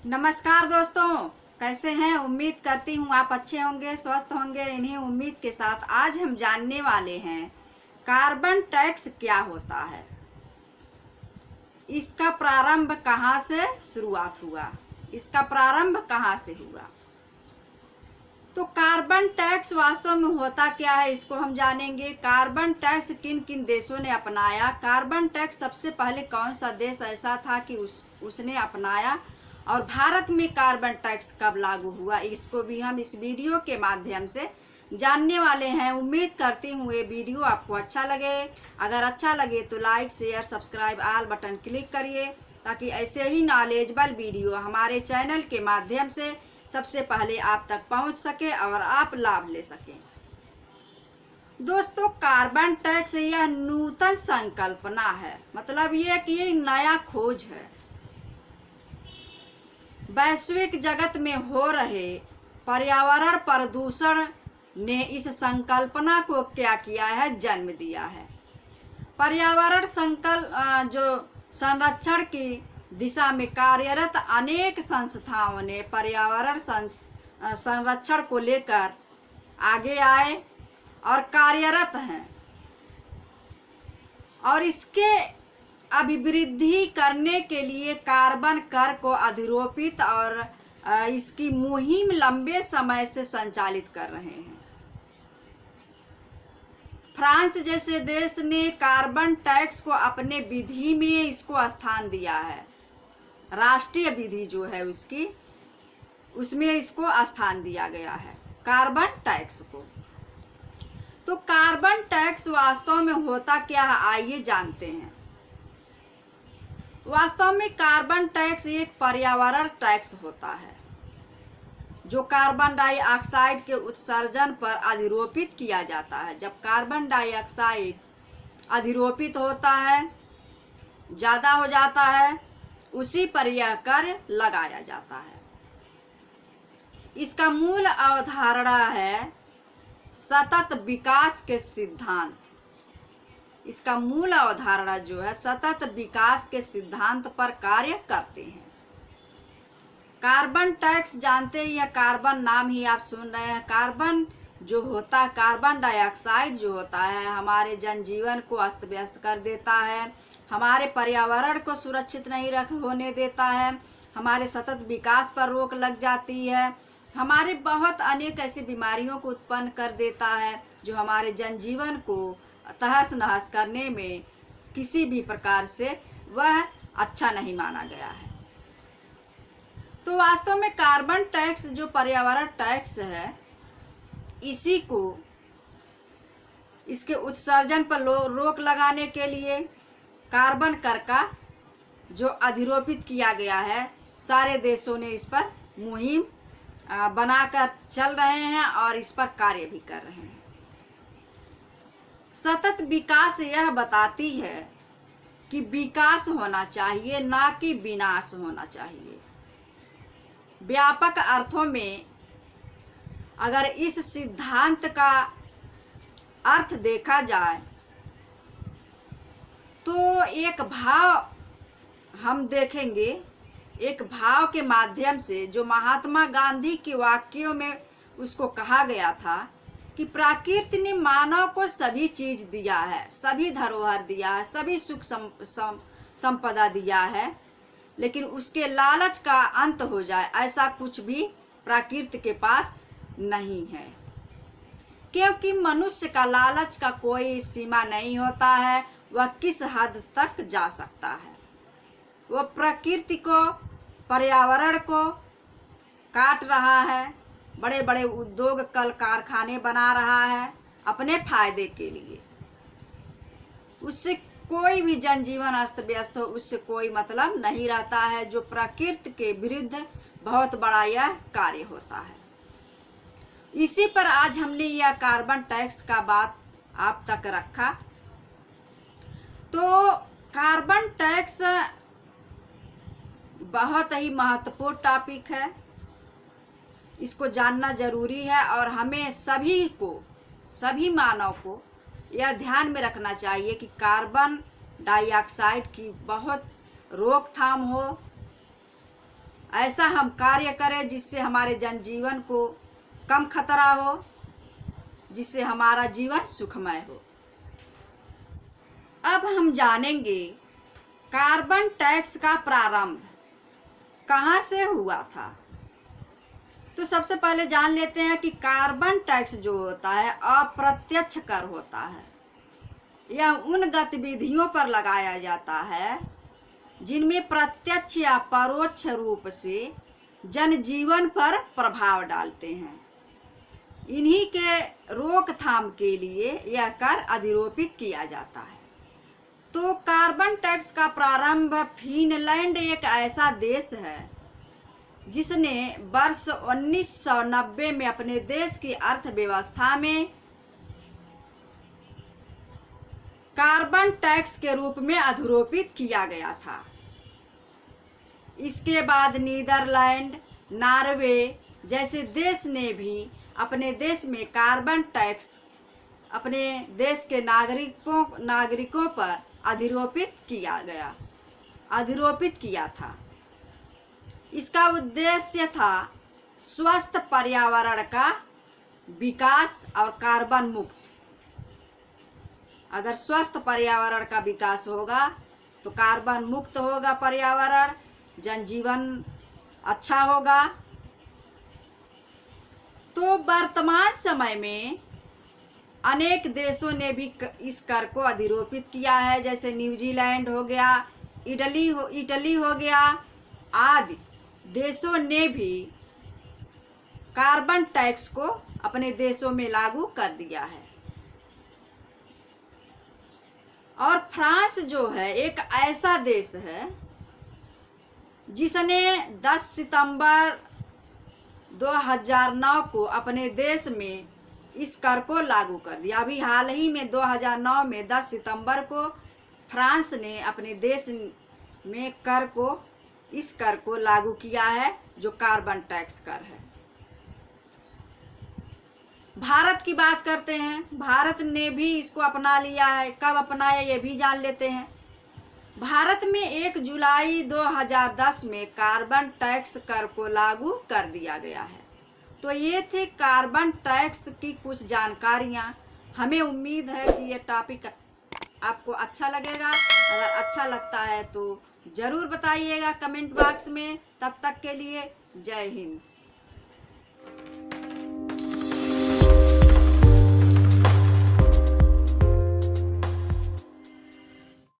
नमस्कार दोस्तों, कैसे हैं। उम्मीद करती हूँ आप अच्छे होंगे, स्वस्थ होंगे। इन्हीं उम्मीद के साथ आज हम जानने वाले हैं कार्बन टैक्स क्या होता है, इसका प्रारंभ कहाँ से शुरुआत हुआ, इसका प्रारंभ कहाँ से हुआ। तो कार्बन टैक्स वास्तव में होता क्या है, इसको हम जानेंगे। कार्बन टैक्स किन किन देशों ने अपनाया, कार्बन टैक्स सबसे पहले कौन सा देश ऐसा था कि उसने अपनाया, और भारत में कार्बन टैक्स कब लागू हुआ, इसको भी हम इस वीडियो के माध्यम से जानने वाले हैं। उम्मीद करती हूँ ये वीडियो आपको अच्छा लगे। अगर अच्छा लगे तो like share subscribe all button click करिए, ताकि ऐसे ही नॉलेजेबल वीडियो हमारे चैनल के माध्यम से सबसे पहले आप तक पहुंच सके और आप लाभ ले सकें। दोस्तों, कार्बन टैक्स यह नूतन संकल्पना है, मतलब यह कि ये नया खोज है। वैश्विक जगत में हो रहे पर्यावरण प्रदूषण ने इस संकल्पना को क्या किया है, जन्म दिया है। पर्यावरण जो संरक्षण की दिशा में कार्यरत अनेक संस्थाओं ने पर्यावरण संरक्षण को लेकर आगे आए और कार्यरत हैं, और इसके अभिवृद्धि करने के लिए कार्बन कर को अधिरोपित और इसकी मुहिम लंबे समय से संचालित कर रहे हैं। फ्रांस जैसे देश ने कार्बन टैक्स को अपने विधि में इसको स्थान दिया है, राष्ट्रीय विधि जो है उसमें इसको स्थान दिया गया है कार्बन टैक्स को। तो कार्बन टैक्स वास्तव में होता क्या है, आइए जानते हैं। वास्तव में कार्बन टैक्स एक पर्यावरण टैक्स होता है जो कार्बन डाइऑक्साइड के उत्सर्जन पर अधिरोपित किया जाता है। जब कार्बन डाइऑक्साइड अधिरोपित होता है, ज़्यादा हो जाता है, उसी पर यह कर लगाया जाता है। इसका मूल अवधारणा है सतत विकास के सिद्धांत। इसका मूल अवधारणा जो है सतत विकास के सिद्धांत पर कार्य करते हैं। कार्बन टैक्स जानते ही, कार्बन नाम ही आप सुन रहे हैं। कार्बन जो होता है, कार्बन डाइऑक्साइड जो होता है, हमारे जनजीवन को अस्त व्यस्त कर देता है, हमारे पर्यावरण को सुरक्षित नहीं होने देता है, हमारे सतत विकास पर रोक लग जाती है, हमारे बहुत अनेक ऐसी बीमारियों को उत्पन्न कर देता है जो हमारे जनजीवन को तहस नहस करने में किसी भी प्रकार से वह अच्छा नहीं माना गया है। तो वास्तव में कार्बन टैक्स जो पर्यावरण टैक्स है, इसी को इसके उत्सर्जन पर रोक लगाने के लिए कार्बन कर का जो अधिरोपित किया गया है, सारे देशों ने इस पर मुहिम बनाकर चल रहे हैं और इस पर कार्य भी कर रहे हैं। सतत विकास यह बताती है कि विकास होना चाहिए, ना कि विनाश होना चाहिए। व्यापक अर्थों में अगर इस सिद्धांत का अर्थ देखा जाए तो एक भाव हम देखेंगे, एक भाव के माध्यम से जो महात्मा गांधी के वाक्यों में उसको कहा गया था कि प्रकृति ने मानव को सभी चीज दिया है, सभी धरोहर दिया है, सभी सुख संपदा दिया है, लेकिन उसके लालच का अंत हो जाए ऐसा कुछ भी प्रकृति के पास नहीं है। क्योंकि मनुष्य का लालच का कोई सीमा नहीं होता है, वह किस हद तक जा सकता है। वह प्रकृति को, पर्यावरण को काट रहा है, बड़े बड़े उद्योग कल कारखाने बना रहा है अपने फायदे के लिए। उससे कोई भी जनजीवन अस्त व्यस्त हो, उससे कोई मतलब नहीं रहता है। जो प्रकृति के विरुद्ध बहुत बड़ा यह कार्य होता है। इसी पर आज हमने यह कार्बन टैक्स का बात आप तक रखा। तो कार्बन टैक्स बहुत ही महत्वपूर्ण टॉपिक है, इसको जानना जरूरी है, और हमें सभी को, सभी मानव को यह ध्यान में रखना चाहिए कि कार्बन डाइऑक्साइड की बहुत रोकथाम हो, ऐसा हम कार्य करें जिससे हमारे जनजीवन को कम खतरा हो, जिससे हमारा जीवन सुखमय हो। अब हम जानेंगे कार्बन टैक्स का प्रारंभ कहाँ से हुआ था। तो सबसे पहले जान लेते हैं कि कार्बन टैक्स जो होता है अप्रत्यक्ष कर होता है। यह उन गतिविधियों पर लगाया जाता है जिनमें प्रत्यक्ष या परोक्ष रूप से जनजीवन पर प्रभाव डालते हैं। इन्हीं के रोकथाम के लिए यह कर अधिरोपित किया जाता है। तो कार्बन टैक्स का प्रारंभ फिनलैंड एक ऐसा देश है जिसने वर्ष 1990 में अपने देश की अर्थव्यवस्था में कार्बन टैक्स के रूप में अधिरोपित किया गया था। इसके बाद नीदरलैंड, नॉर्वे जैसे देश ने भी अपने देश में कार्बन टैक्स अपने देश के नागरिकों पर अधिरोपित किया था। इसका उद्देश्य था स्वस्थ पर्यावरण का विकास और कार्बन मुक्त। अगर स्वस्थ पर्यावरण का विकास होगा तो कार्बन मुक्त होगा पर्यावरण, जनजीवन अच्छा होगा। तो वर्तमान समय में अनेक देशों ने भी इस कर को अधिरोपित किया है, जैसे न्यूजीलैंड हो गया, इटली हो गया आदि देशों ने भी कार्बन टैक्स को अपने देशों में लागू कर दिया है। और फ्रांस जो है एक ऐसा देश है जिसने 10 सितंबर 2009 को अपने देश में इस कर को लागू कर दिया। अभी हाल ही में 2009 में 10 सितंबर को फ्रांस ने अपने देश में इस कर को लागू किया है, जो कार्बन टैक्स कर है। भारत की बात करते हैं। भारत ने भी इसको अपना लिया है। कब अपनाया ये भी जान लेते हैं। भारत में 1 जुलाई 2010 में कार्बन टैक्स कर को लागू कर दिया गया है। तो ये थे कार्बन टैक्स की कुछ जानकारियाँ। हमें उम्मीद है कि ये टॉपिक आपको अच्छा लगेगा। अगर अच्छा लगता है तो ज़रूर बताइएगा कमेंट बॉक्स में। तब तक के लिए जय हिंद।